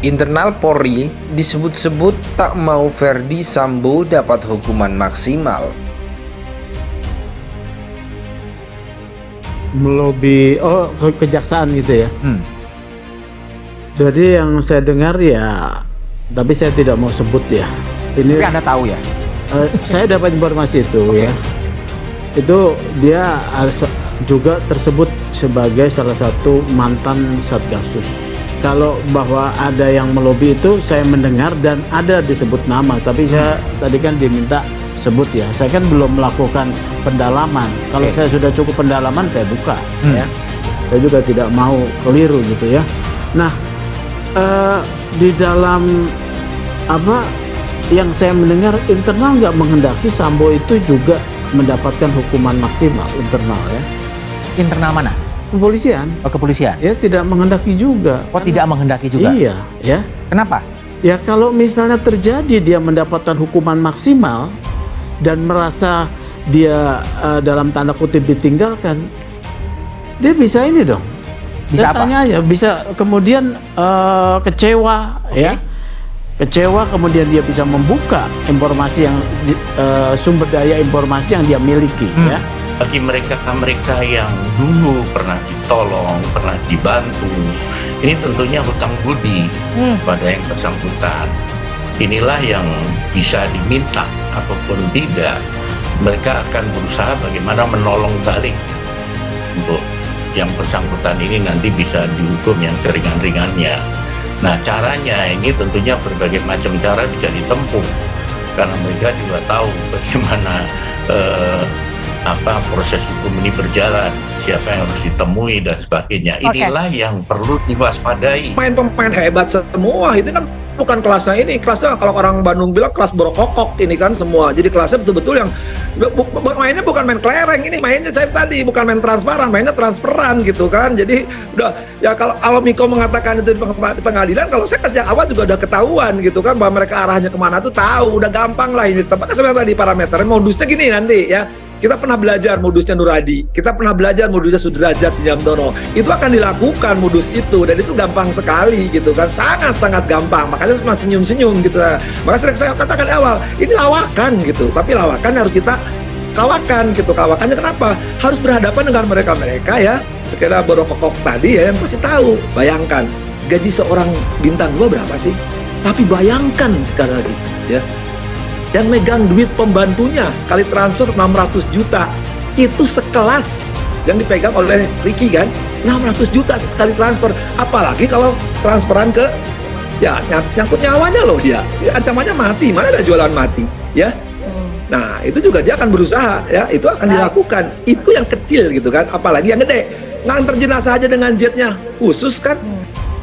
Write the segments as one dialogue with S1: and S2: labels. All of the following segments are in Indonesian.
S1: Internal Polri disebut-sebut tak mau Verdi Sambo dapat hukuman maksimal.
S2: Melobi, kejaksaan gitu ya. Jadi yang saya dengar ya, tapi saya tidak mau sebut ya. Ini
S3: tapi Anda tahu ya?
S2: Saya dapat informasi itu ya. Itu dia juga tersebut sebagai salah satu mantan Satgasus. Kalau bahwa ada yang melobi itu saya mendengar dan ada disebut nama, tapi saya tadi kan diminta sebut ya. Saya kan belum melakukan pendalaman. Kalau saya sudah cukup pendalaman saya buka ya. Saya juga tidak mau keliru gitu ya. Nah, di dalam apa yang saya mendengar, internal nggak menghendaki Sambo itu juga mendapatkan hukuman maksimal internal ya.
S3: Internal mana?
S2: Kepolisian.
S3: Oh, kepolisian.
S2: Ya tidak menghendaki juga.
S3: Oh, tidak menghendaki juga.
S2: Iya, ya.
S3: Kenapa?
S2: Ya kalau misalnya terjadi dia mendapatkan hukuman maksimal dan merasa dia dalam tanda kutip ditinggalkan, dia bisa ini dong.
S3: Bisa apa?
S2: Tanya aja, bisa kemudian kecewa ya. Kecewa, kemudian dia bisa membuka informasi yang sumber daya informasi yang dia miliki ya.
S4: Bagi mereka yang dulu pernah ditolong, pernah dibantu, ini tentunya hutang budi pada yang bersangkutan. Inilah yang bisa diminta ataupun tidak, mereka akan berusaha bagaimana menolong balik untuk yang bersangkutan ini nanti bisa dihukum yang seringan-ringannya. Nah, caranya ini tentunya berbagai macam cara bisa ditempuh, karena mereka juga tahu bagaimana proses hukum ini berjalan, siapa yang harus ditemui dan sebagainya. Inilah yang perlu diwaspadai.
S5: Pemain hebat semua, itu kan bukan kelasnya ini. Kelasnya kalau orang Bandung bilang kelas borokokok ini kan semua. Jadi kelasnya betul-betul yang mainnya bukan main kelereng, ini mainnya saya tadi bukan main transparan, mainnya transperan gitu kan. Jadi udah ya kalau Miko mengatakan itu di pengadilan, kalau saya sejak awal juga udah ketahuan gitu kan bahwa mereka arahnya kemana tuh tahu, udah gampang lah ini. Tempatnya sebenarnya tadi parameternya modusnya gini nanti ya. Kita pernah belajar modusnya Nur Hadi, kita pernah belajar modusnya Sudrajat di Jamtono. Itu akan dilakukan modus itu, dan itu gampang sekali gitu kan, sangat-sangat gampang. Makanya cuma senyum-senyum gitu. Maka sering saya katakan awal, ini lawakan gitu, tapi lawakan harus kita kawakan gitu. Kawakannya kenapa? Harus berhadapan dengan mereka-mereka ya, sekedar borokokok tadi ya, yang pasti tahu. Bayangkan, gaji seorang bintang 2 berapa sih? Tapi bayangkan sekali lagi ya, yang megang duit pembantunya sekali transfer 600 juta, itu sekelas yang dipegang oleh Ricky kan, 600 juta sekali transfer. Apalagi kalau transferan ke ya nyangkut nyawanya loh, dia ancamannya mati, mana ada jualan mati ya. Nah itu juga dia akan berusaha ya, itu akan dilakukan. Itu yang kecil gitu kan, apalagi yang gede, nganter jenazah aja dengan jetnya khusus kan.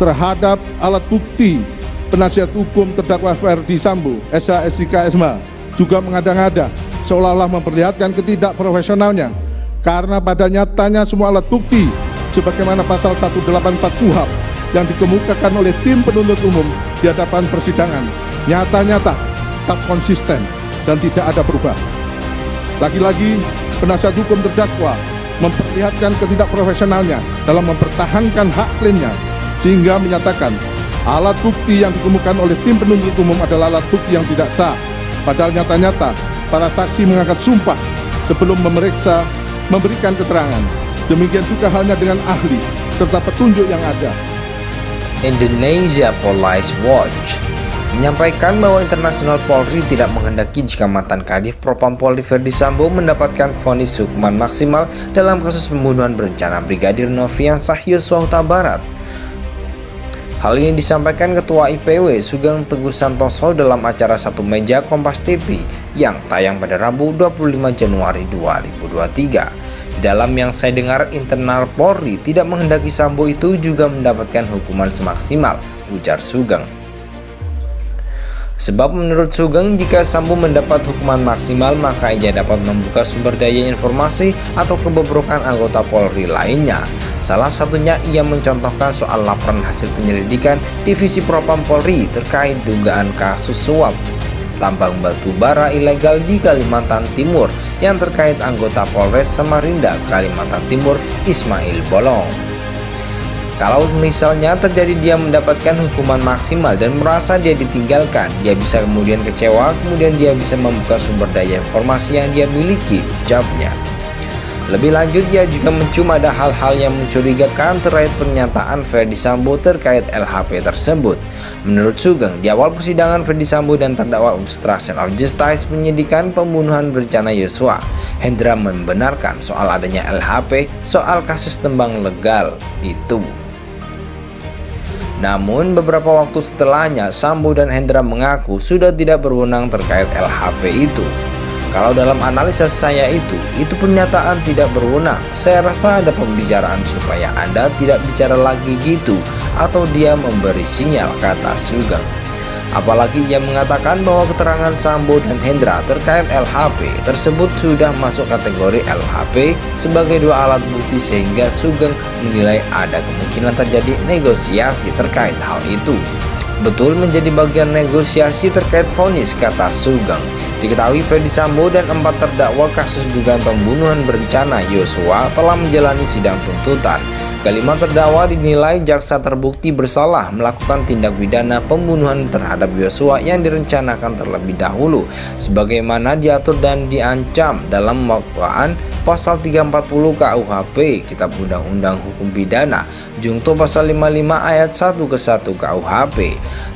S6: Terhadap alat bukti, penasihat hukum terdakwa Verdi Sambo, SH, SIK, SMH juga mengada-ngada seolah-olah memperlihatkan ketidakprofesionalnya, karena pada nyatanya semua alat bukti sebagaimana pasal 184 KUHP yang dikemukakan oleh tim penuntut umum di hadapan persidangan nyata-nyata tetap konsisten dan tidak ada perubahan. Lagi-lagi penasihat hukum terdakwa memperlihatkan ketidakprofesionalnya dalam mempertahankan hak klaimnya, sehingga menyatakan alat bukti yang ditemukan oleh tim penuntut umum adalah alat bukti yang tidak sah. Padahal nyata-nyata para saksi mengangkat sumpah sebelum memeriksa, memberikan keterangan. Demikian juga halnya dengan ahli serta petunjuk yang ada.
S1: Indonesia Police Watch menyampaikan bahwa Internasional Polri tidak menghendaki jika mantan Kadif Propam Polri Verdi Sambo mendapatkan vonis hukuman maksimal dalam kasus pembunuhan berencana Brigadir Nofriansah Yosua Huta Barat. Hal ini disampaikan Ketua IPW Sugeng Teguh Santoso dalam acara Satu Meja Kompas TV yang tayang pada Rabu 25 Januari 2023. Dalam yang saya dengar, internal Polri tidak menghendaki Sambo itu juga mendapatkan hukuman semaksimal, ujar Sugeng. Sebab menurut Sugeng, jika Sambo mendapat hukuman maksimal, maka ia dapat membuka sumber daya informasi atau kebobrokan anggota Polri lainnya. Salah satunya ia mencontohkan soal laporan hasil penyelidikan Divisi Propam Polri terkait dugaan kasus suap tambang batu bara ilegal di Kalimantan Timur yang terkait anggota Polres Samarinda, Kalimantan Timur, Ismail Bolong. Kalau misalnya terjadi dia mendapatkan hukuman maksimal dan merasa dia ditinggalkan, dia bisa kemudian kecewa, kemudian dia bisa membuka sumber daya informasi yang dia miliki, ucapnya. Lebih lanjut, dia juga mencium ada hal-hal yang mencurigakan terkait pernyataan Ferdy Sambo terkait LHP tersebut. Menurut Sugeng, di awal persidangan Ferdy Sambo dan terdakwa obstruction of justice penyidikan pembunuhan berencana Yosua, Hendra membenarkan soal adanya LHP soal kasus tembang legal itu. Namun beberapa waktu setelahnya, Sambo dan Hendra mengaku sudah tidak berwenang terkait LHP itu. Kalau dalam analisa saya itu pernyataan tidak berwenang. Saya rasa ada pembicaraan supaya Anda tidak bicara lagi gitu, atau dia memberi sinyal, kata Sugeng. Apalagi ia mengatakan bahwa keterangan Sambo dan Hendra terkait LHP tersebut sudah masuk kategori LHP sebagai dua alat bukti, sehingga Sugeng menilai ada kemungkinan terjadi negosiasi terkait hal itu. Betul menjadi bagian negosiasi terkait vonis, kata Sugeng. Diketahui Ferdy Sambo dan 4 terdakwa kasus dugaan pembunuhan berencana Yosua telah menjalani sidang tuntutan. Kelima terdakwa dinilai jaksa terbukti bersalah melakukan tindak pidana pembunuhan terhadap Yosua yang direncanakan terlebih dahulu, sebagaimana diatur dan diancam dalam dakwaan pasal 340 KUHP Kitab Undang-Undang Hukum Pidana Jungto pasal 55 ayat 1 ke 1 KUHP.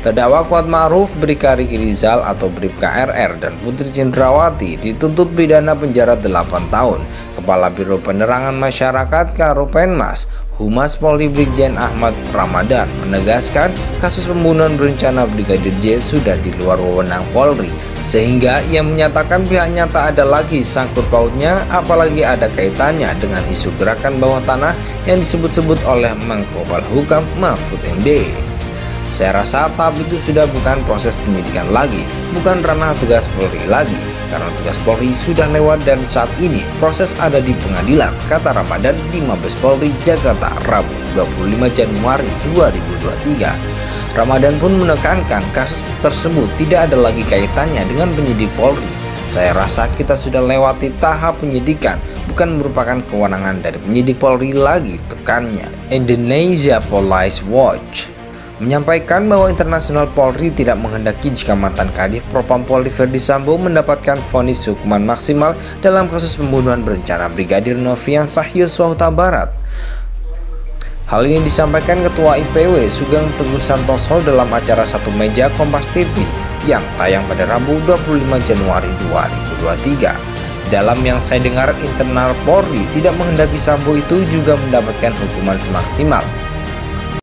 S1: Terdakwa Kuat Ma'ruf, Bribka Riki Rizal atau Bribka RR dan Putri Cendrawati dituntut pidana penjara 8 tahun. Kepala Biro Penerangan Masyarakat Karopenmas Humas Polri Brigjen Ahmad Ramadan menegaskan kasus pembunuhan berencana Brigadir J sudah di luar wewenang Polri, sehingga ia menyatakan pihaknya tak ada lagi sangkut pautnya, apalagi ada kaitannya dengan isu gerakan bawah tanah yang disebut-sebut oleh Menko Polhukam Mahfud MD. Saya rasa tahap itu sudah bukan proses penyidikan lagi, bukan ranah tugas Polri lagi, karena tugas Polri sudah lewat dan saat ini proses ada di pengadilan, kata Ramadan di Mabes Polri Jakarta Rabu 25 Januari 2023. Ramadan pun menekankan kasus tersebut tidak ada lagi kaitannya dengan penyidik Polri. Saya rasa kita sudah lewati tahap penyidikan, bukan merupakan kewenangan dari penyidik Polri lagi, tekannya. Indonesia Police Watch menyampaikan bahwa internasional Polri tidak menghendaki jika mantan Kadif Propam Polri Ferdy Sambo mendapatkan vonis hukuman maksimal dalam kasus pembunuhan berencana Brigadir Nofriansah Yosua Huta Barat. Hal ini disampaikan Ketua IPW Sugeng Teguh Santoso dalam acara Satu Meja Kompas TV yang tayang pada Rabu 25 Januari 2023. Dalam yang saya dengar, internal Polri tidak menghendaki Sambo itu juga mendapatkan hukuman semaksimal.